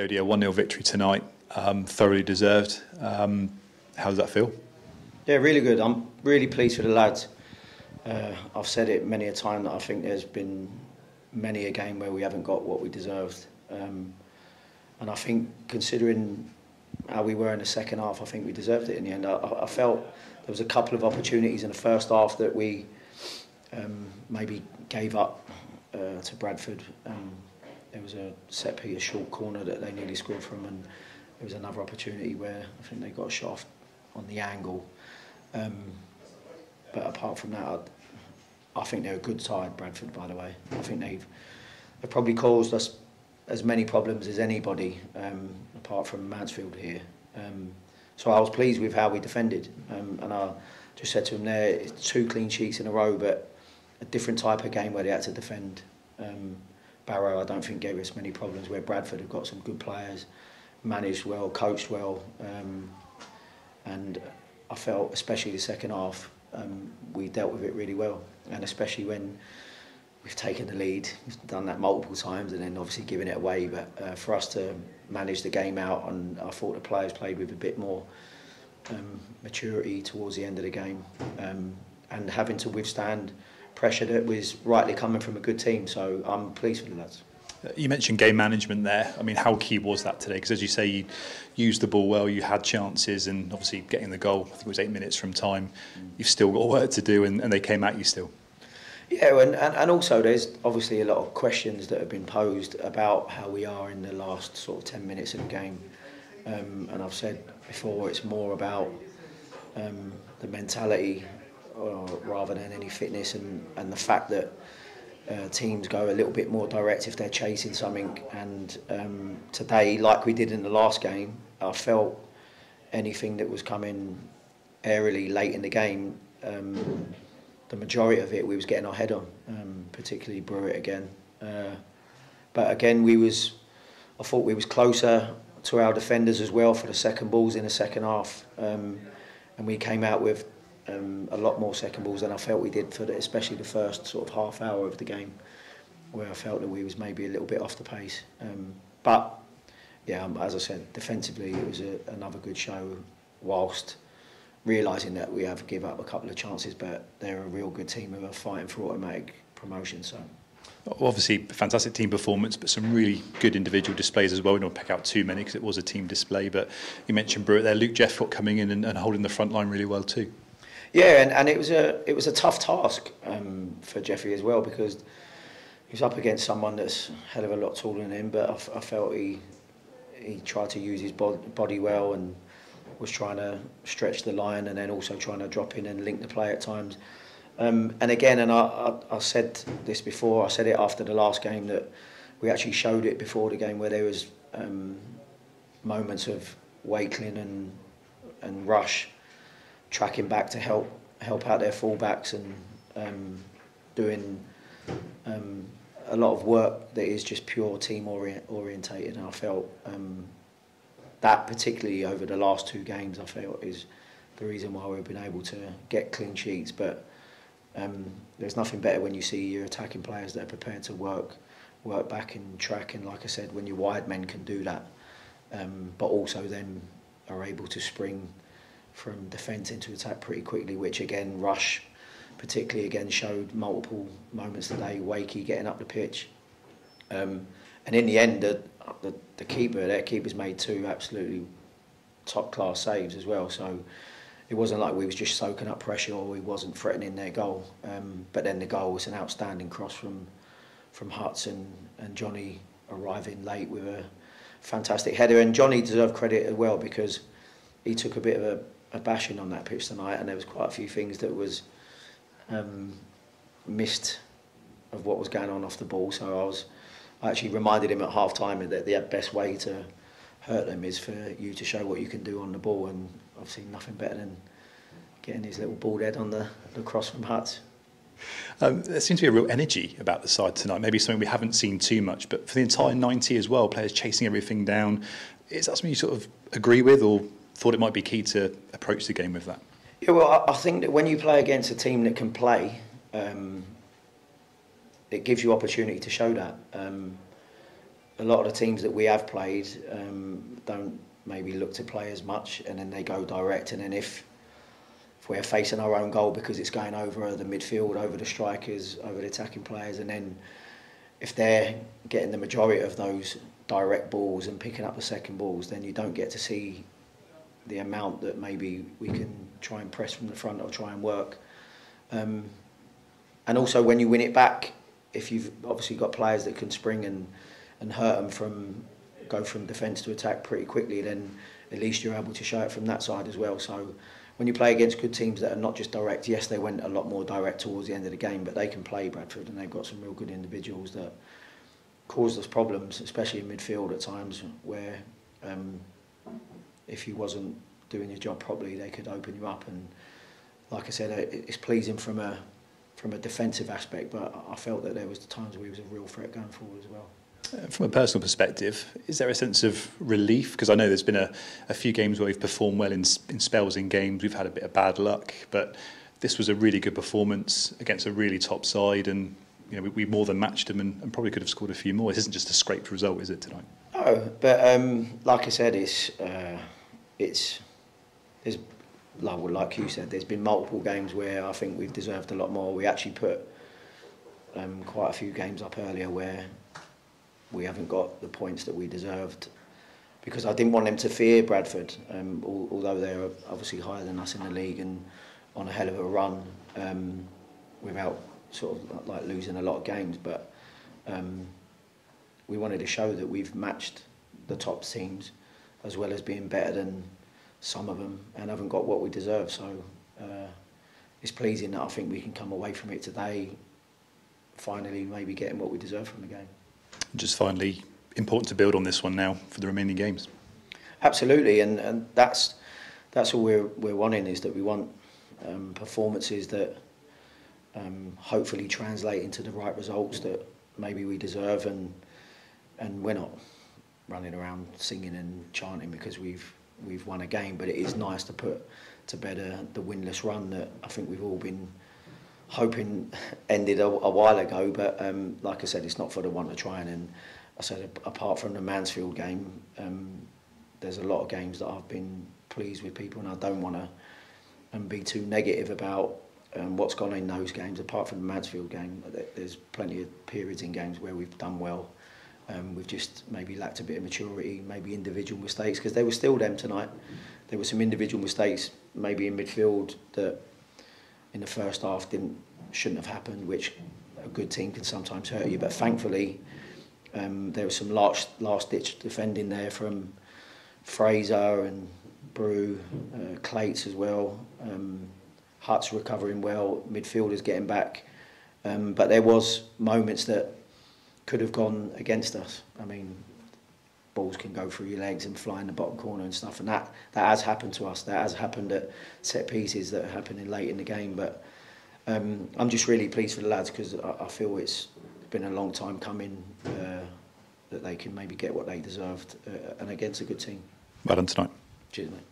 Jody, a 1-0 victory tonight, thoroughly deserved. How does that feel? Yeah, really good. I'm really pleased with the lads. I've said it many a time that I think there's been many a game where we haven't got what we deserved. And I think considering how we were in the second half, I think we deserved it in the end. I felt there was a couple of opportunities in the first half that we maybe gave up to Bradford. There was a set piece, a short corner that they nearly scored from, and there was another opportunity where I think they got a shot off on the angle. But apart from that, I think they're a good side, Bradford, by the way. I think they've probably caused us as many problems as anybody, apart from Mansfield here. So I was pleased with how we defended. And I just said to them there, it's 2 clean sheets in a row, but a different type of game where they had to defend. Barrow, I don't think, gave us many problems, where Bradford have got some good players, managed well, coached well. And I felt, especially the second half, we dealt with it really well. And especially when we've taken the lead, we've done that multiple times and then obviously giving it away. But for us to manage the game out, and I thought the players played with a bit more maturity towards the end of the game, and having to withstand pressure that was rightly coming from a good team. So I'm pleased with the lads. You mentioned game management there. I mean, how key was that today? Because as you say, you used the ball well, you had chances, and obviously getting the goal, I think it was 8 minutes from time, you've still got work to do, and they came at you still. Yeah, and also there's obviously a lot of questions that have been posed about how we are in the last sort of 10 minutes of the game. And I've said before, it's more about the mentality rather than any fitness, and the fact that teams go a little bit more direct if they're chasing something. And today, like we did in the last game, I felt anything that was coming airily late in the game, the majority of it we was getting our head on, particularly Brewitt again. But again, I thought we was closer to our defenders as well for the second balls in the second half, and we came out with a lot more second balls than I felt we did especially the first sort of half hour of the game, where I felt that we was maybe a little bit off the pace. But yeah, as I said, defensively it was another good show, whilst realising that we have give up a couple of chances, but they're a real good team who are fighting for automatic promotion. So obviously, fantastic team performance, but some really good individual displays as well. We don't pick out too many because it was a team display, but you mentioned Brewitt there, Luke Jeffcott coming in and holding the front line really well too. Yeah, and it was a tough task for Jeffrey as well, because he's up against someone that's a hell of a lot taller than him, but I felt he tried to use his body well and was trying to stretch the line, and then also trying to drop in and link the play at times. And again, and I said this before, I said it after the last game, that we actually showed it before the game, where there was moments of Wakeling and Rush tracking back to help out their fullbacks, and doing a lot of work that is just pure team orientated. And I felt that particularly over the last 2 games, I felt is the reason why we've been able to get clean sheets. But there's nothing better when you see your attacking players that are prepared to work back and track, and like I said, when your wide men can do that, but also then are able to spring from defence into attack pretty quickly, which again, Rush particularly again showed multiple moments today, Wakey getting up the pitch. And in the end, the keeper, their keeper's made 2 absolutely top class saves as well, so it wasn't like we was just soaking up pressure or we wasn't threatening their goal. But then the goal was an outstanding cross from Hudson, and Johnny arriving late with a fantastic header. And Johnny deserved credit as well, because he took a bit of a bashing on that pitch tonight, and there was quite a few things that was missed of what was going on off the ball. So I actually reminded him at half time that the best way to hurt them is for you to show what you can do on the ball, and obviously nothing better than getting his little bald head on the cross from Hutz. There seems to be a real energy about the side tonight, maybe something we haven't seen too much, but for the entire 90 as well, players chasing everything down. Is that something you sort of agree with, or thought it might be key to approach the game with that? Yeah, well, I think that when you play against a team that can play, it gives you opportunity to show that. a lot of the teams that we have played don't maybe look to play as much, and then they go direct. And then if we're facing our own goal because it's going over the midfield, over the strikers, over the attacking players, and then if they're getting the majority of those direct balls and picking up the second balls, then you don't get to see the amount that maybe we can try and press from the front or try and work. And also when you win it back, if you've obviously got players that can spring and hurt them go from defence to attack pretty quickly, then at least you're able to show it from that side as well. So when you play against good teams that are not just direct, yes, they went a lot more direct towards the end of the game, but they can play, Bradford, and they've got some real good individuals that caused us problems, especially in midfield at times, where if you wasn't doing your job properly, they could open you up. And like I said, it's pleasing from a defensive aspect, but I felt that there was the times where he was a real threat going forward as well. From a personal perspective, is there a sense of relief? Because I know there's been a few games where we've performed well in spells in games. We've had a bit of bad luck, but this was a really good performance against a really top side, and you know we more than matched them and probably could have scored a few more. This isn't just a scraped result, is it, tonight? No, but like I said, there's like you said, there's been multiple games where I think we've deserved a lot more. We actually put quite a few games up earlier where we haven't got the points that we deserved, because I didn't want them to fear Bradford, although they're obviously higher than us in the league and on a hell of a run, without sort of like losing a lot of games. But we wanted to show that we've matched the top teams as well as being better than some of them, and haven't got what we deserve. So it's pleasing that I think we can come away from it today finally maybe getting what we deserve from the game. Just finally, important to build on this one now for the remaining games. Absolutely, and that's all we're wanting, is that we want performances that hopefully translate into the right results that maybe we deserve, and we're not running around singing and chanting because we've won a game, but it is nice to put to bed the winless run that I think we've all been hoping ended a while ago. But like I said, it's not for the want of trying. And I said, apart from the Mansfield game, there's a lot of games that I've been pleased with people, and I don't want to be too negative about what's gone on in those games. Apart from the Mansfield game, there's plenty of periods in games where we've done well. We've just maybe lacked a bit of maturity, maybe individual mistakes, because there were still them tonight. There were some individual mistakes maybe in midfield that in the first half shouldn't have happened, which a good team can sometimes hurt you. But thankfully there was some last ditch defending there from Fraser and Brew, Clates as well, Hutt's recovering well, midfielders getting back, but there was moments that could have gone against us. I mean, balls can go through your legs and fly in the bottom corner and stuff, and that has happened to us. That has happened at set pieces that are happening late in the game. But I'm just really pleased for the lads, because I feel it's been a long time coming that they can maybe get what they deserved and against a good team. Well done tonight. Cheers, mate.